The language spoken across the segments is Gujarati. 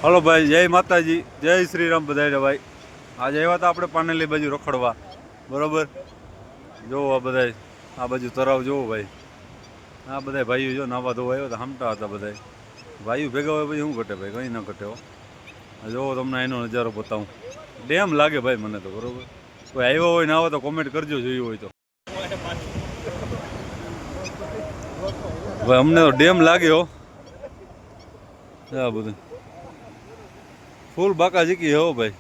હલો ભાઈ, જય માતાજી, જય શ્રી રામ બધાને ભાઈ. આજે આવ્યા હતા આપણે પાનેલી બાજુ રખડવા, બરોબર. જોવો આ બધા, આ બાજુ તરાવ જોવો ભાઈ. આ બધા ભાઈઓ જો નાવા ધોવા આવ્યા હતા, હમતા હતા બધા ભાઈઓ ભેગા હોય પછી શું ઘટે ભાઈ, કંઈ ન ઘટે હો. જોવો તમને એનો નજારો બતાવું. ડેમ લાગે ભાઈ મને તો, બરોબર. કોઈ આવ્યો હોય ના હોય તો કોમેન્ટ કરજો, જોયું હોય તો. ભાઈ અમને તો ડેમ લાગે હો. આ બધું ફૂલ બાકા જીકી હો ભાઈ.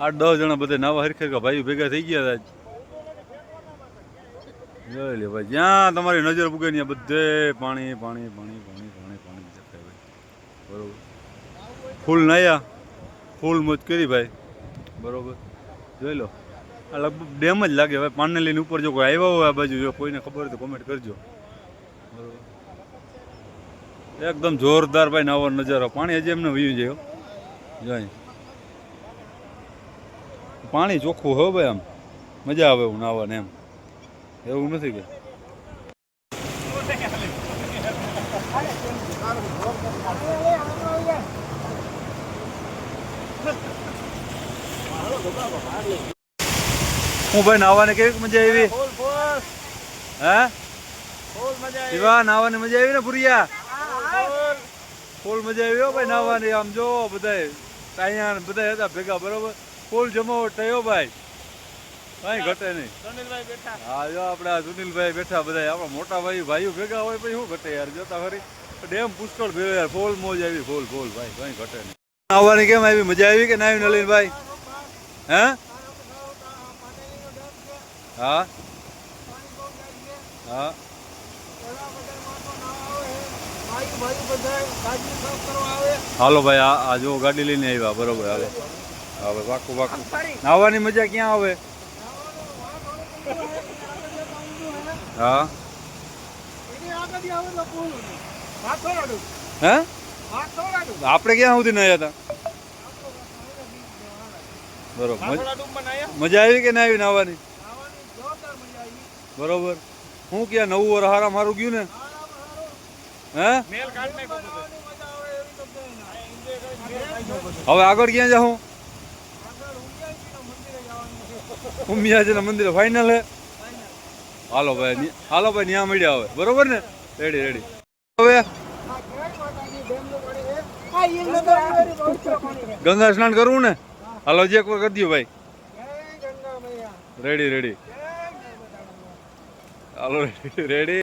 8-10 જણા બધા નાવા હરખેરકા ભાઈઓ ભેગા થઈ ગયા હતા. જોઈ લે ભાઈ, જ્યાં તમારી નજર પૂગે ત્યાં બધે પાણી પાણી પાણી પાણી પાણી પાણી દેખાય ભાઈ, બરોબર. ફૂલ નાયા, ફૂલ મોજ કરી ભાઈ, બરોબર. જોઈ લો, આ લગભગ ડેમ જ લાગે ભાઈ. પાનેલીની ઉપર જો કોઈ આવ્યા હોય આ બાજુ, જો કોઈને ખબર હોય તો કોમેન્ટ કરજો, બરોબર. એકદમ જોરદાર ભાઈ નાવાનો નજારો. પાણી હજી એમને વયું જાય જાય. પાણી ચોખ્ખું હો ભાઈ, આમ મજા આવે એવું નાવાને, એમ એવું નથી કે. હું ભાઈ નાવાની કેવી મજા આવી? હે શિવા, નાવાની મજા આવી ને ભુરિયા? ફૂલ મજા આવી હો ભાઈ નાવાની. આમ જો બધા તાયા બધા હતા ભેગા, બરોબર. ફૂલ જમાવટ થયો ભાઈ, કઈ ઘટે નહીં. હા જો આપડા સુનિલભાઈ બેઠા, બધા આપણા મોટા ભાઈઓ ભેગા હોય પછી શું ઘટે યાર. જોતા ખરી ડેમ પુષ્કળ ભેગો યાર, ફૂલ મોજ આવી, ફૂલ ફૂલ ભાઈ, કઈ ઘટે નહીં. આવવાની કેમ આવી? મજા આવી કે ના આવી નલીનભાઈ? હે? હા હા. હાલો ભાઈ, આ જો ગાડી લઈને આવ્યા, બરોબર. હાલો હા ભાઈ, પાકું પાકું. નાવાની મજા ક્યાં આવે? હા હે, આપણે ક્યાં સુધી નાયા હતા? બરોબર. મજા આવી કે ના આવી નાવાની? બરોબર. હું ક્યાં નવું વર હારા મારું ગયું ને? હે, હવે આગળ ક્યાં જાઉં? ઉમિયાજીના મંદિરે ફાઇનલ હે. હાલો ભાઈ, હાલો ભાઈ, ત્યાં મળ્યા હવે, બરોબર ને? Ready ready. હવે ગંગા સ્નાન કરવું ને? હાલો જે કોઈ કરી દો ભાઈ. Ready ready. હાલો રેડી રેડી.